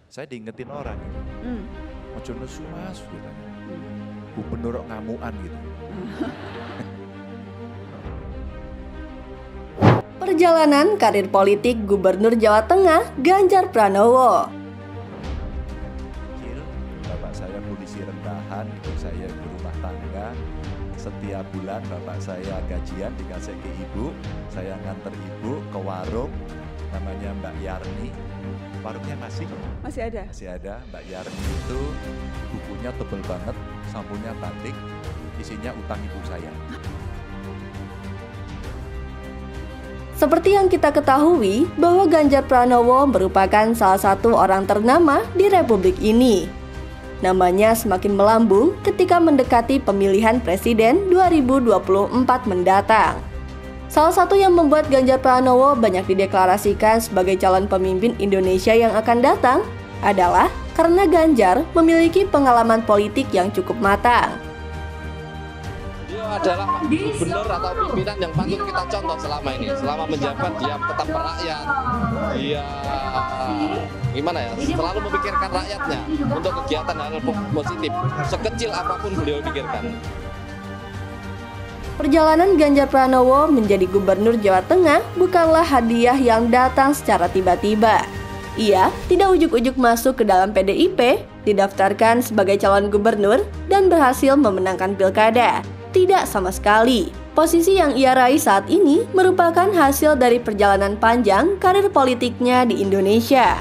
saya diingetin orang gitu. Ojo nesu mas, gitu. Hmm. Gubernur ngamuan gitu. Perjalanan karir politik Gubernur Jawa Tengah Ganjar Pranowo. Kecil, bapak saya polisi rendahan, ibu saya ibu rumah tangga. Setiap bulan bapak saya gajian dikasih ke ibu, saya nganter ibu ke warung, namanya Mbak Yarni. Warungnya masih ada. Masih ada. Mbak Yarni itu bukunya tebel banget, sampulnya batik, isinya utang ibu saya. Seperti yang kita ketahui bahwa Ganjar Pranowo merupakan salah satu orang ternama di Republik ini. Namanya semakin melambung ketika mendekati pemilihan presiden 2024 mendatang. Salah satu yang membuat Ganjar Pranowo banyak dideklarasikan sebagai calon pemimpin Indonesia yang akan datang adalah karena Ganjar memiliki pengalaman politik yang cukup matang. Dia adalah gubernur atau pimpinan yang patut kita contoh selama ini. Selama menjabat dia tetap merakyat. Dia selalu memikirkan rakyatnya untuk kegiatan hal positif. Sekecil apapun beliau pikirkan. Perjalanan Ganjar Pranowo menjadi Gubernur Jawa Tengah bukanlah hadiah yang datang secara tiba-tiba. Ia tidak ujuk-ujuk masuk ke dalam PDIP, didaftarkan sebagai calon gubernur, dan berhasil memenangkan pilkada. Tidak sama sekali. Posisi yang ia raih saat ini merupakan hasil dari perjalanan panjang karir politiknya di Indonesia.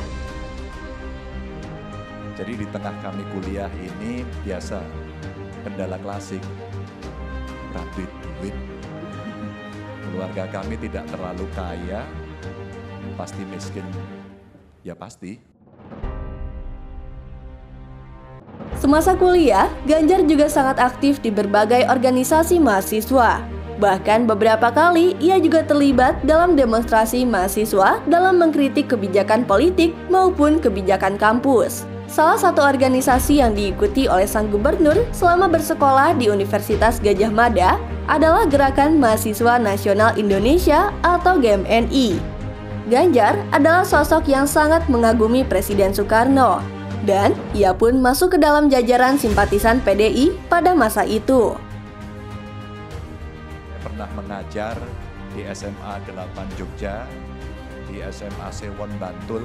Jadi di tengah kami kuliah ini biasa, kendala klasik, duit. Keluarga kami tidak terlalu kaya, pasti miskin, ya pasti. Semasa kuliah, Ganjar juga sangat aktif di berbagai organisasi mahasiswa. Bahkan beberapa kali ia juga terlibat dalam demonstrasi mahasiswa dalam mengkritik kebijakan politik maupun kebijakan kampus. Salah satu organisasi yang diikuti oleh sang gubernur selama bersekolah di Universitas Gadjah Mada adalah Gerakan Mahasiswa Nasional Indonesia atau GMNI. Ganjar adalah sosok yang sangat mengagumi Presiden Soekarno, dan ia pun masuk ke dalam jajaran simpatisan PDI pada masa itu. Saya pernah mengajar di SMA 8 Jogja, di SMA Sewon Bantul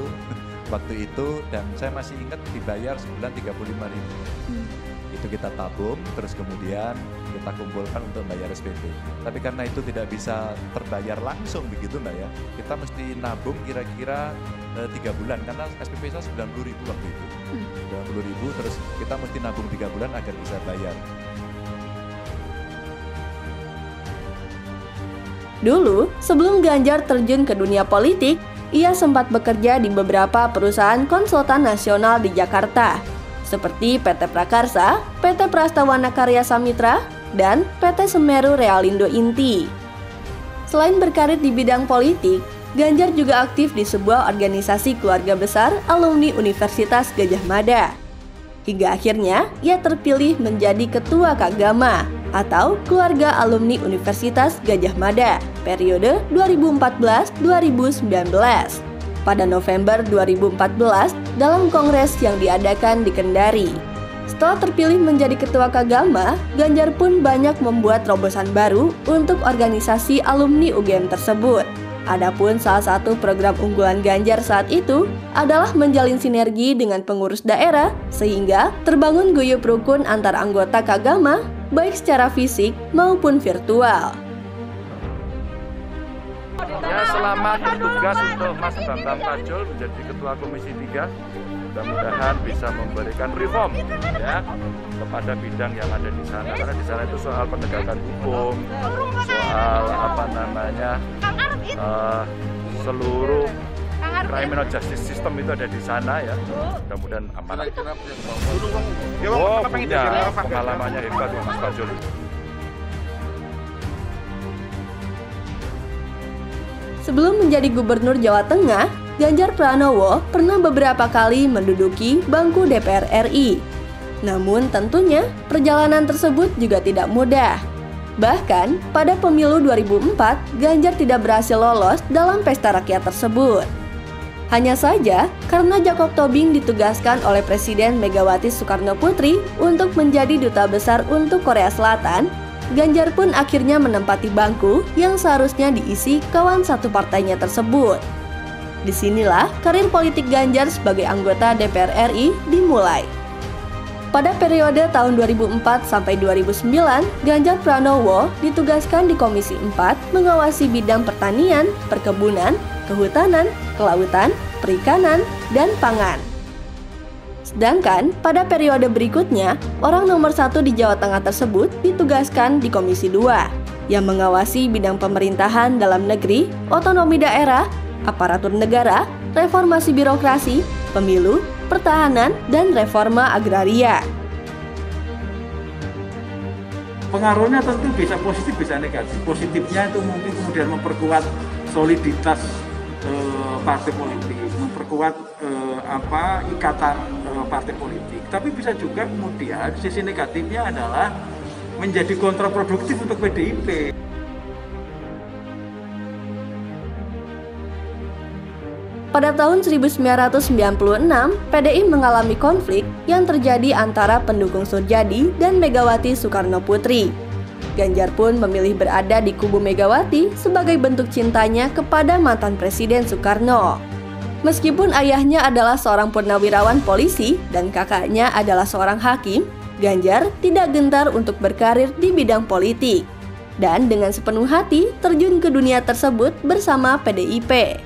waktu itu, dan saya masih ingat dibayar sebulan 35.000. Itu kita tabung, terus kemudian kita kumpulkan untuk bayar SPP. Tapi karena itu tidak bisa terbayar langsung begitu Mbak ya, kita mesti nabung kira-kira 3 bulan, karena SPP saya 90.000 waktu itu. 90.000, terus kita mesti nabung 3 bulan agar bisa bayar. Dulu, sebelum Ganjar terjun ke dunia politik, ia sempat bekerja di beberapa perusahaan konsultan nasional di Jakarta, seperti PT Prakarsa, PT Prastawana Karya Samitra, dan PT Semeru Realindo Inti. Selain berkarir di bidang politik, Ganjar juga aktif di sebuah organisasi keluarga besar alumni Universitas Gadjah Mada. Hingga akhirnya, ia terpilih menjadi Ketua Kagama atau Keluarga Alumni Universitas Gadjah Mada periode 2014-2019. Pada November 2014 dalam kongres yang diadakan di Kendari. Setelah terpilih menjadi Ketua Kagama, Ganjar pun banyak membuat terobosan baru untuk organisasi alumni UGM tersebut. Adapun salah satu program unggulan Ganjar saat itu adalah menjalin sinergi dengan pengurus daerah sehingga terbangun guyup rukun antar anggota Kagama baik secara fisik maupun virtual. Ya, selamat bertugas untuk Mas Bambang Pacul menjadi Ketua Komisi 3. Mudah-mudahan bisa memberikan reform ya kepada bidang yang ada di sana, karena di sana itu soal penegakan hukum, soal seluruh criminal justice system itu ada di sana ya. Mudah-mudahan amanah. Punya pengalamannya hebat ya Mas Pacul. Sebelum menjadi Gubernur Jawa Tengah, Ganjar Pranowo pernah beberapa kali menduduki bangku DPR RI. Namun tentunya perjalanan tersebut juga tidak mudah. Bahkan pada pemilu 2004, Ganjar tidak berhasil lolos dalam pesta rakyat tersebut. Hanya saja, karena Jacob Tobing ditugaskan oleh Presiden Megawati Soekarno Putri untuk menjadi duta besar untuk Korea Selatan, Ganjar pun akhirnya menempati bangku yang seharusnya diisi kawan satu partainya tersebut. Disinilah karir politik Ganjar sebagai anggota DPR RI dimulai. Pada periode tahun 2004 sampai 2009, Ganjar Pranowo ditugaskan di Komisi 4 mengawasi bidang pertanian, perkebunan, kehutanan, kelautan, perikanan, dan pangan. Sedangkan pada periode berikutnya, orang nomor 1 di Jawa Tengah tersebut ditugaskan di Komisi 2 yang mengawasi bidang pemerintahan dalam negeri, otonomi daerah, aparatur negara, reformasi birokrasi, pemilu, pertahanan, dan reforma agraria. Pengaruhnya tentu bisa positif, bisa negatif. Positifnya itu mungkin kemudian memperkuat soliditas partai politik, memperkuat ikatan partai politik. Tapi bisa juga kemudian sisi negatifnya adalah menjadi kontraproduktif untuk PDIP. Pada tahun 1996, PDI mengalami konflik yang terjadi antara pendukung Surjadi dan Megawati Soekarno Putri. Ganjar pun memilih berada di kubu Megawati sebagai bentuk cintanya kepada mantan Presiden Soekarno. Meskipun ayahnya adalah seorang purnawirawan polisi dan kakaknya adalah seorang hakim, Ganjar tidak gentar untuk berkarir di bidang politik dan dengan sepenuh hati terjun ke dunia tersebut bersama PDIP.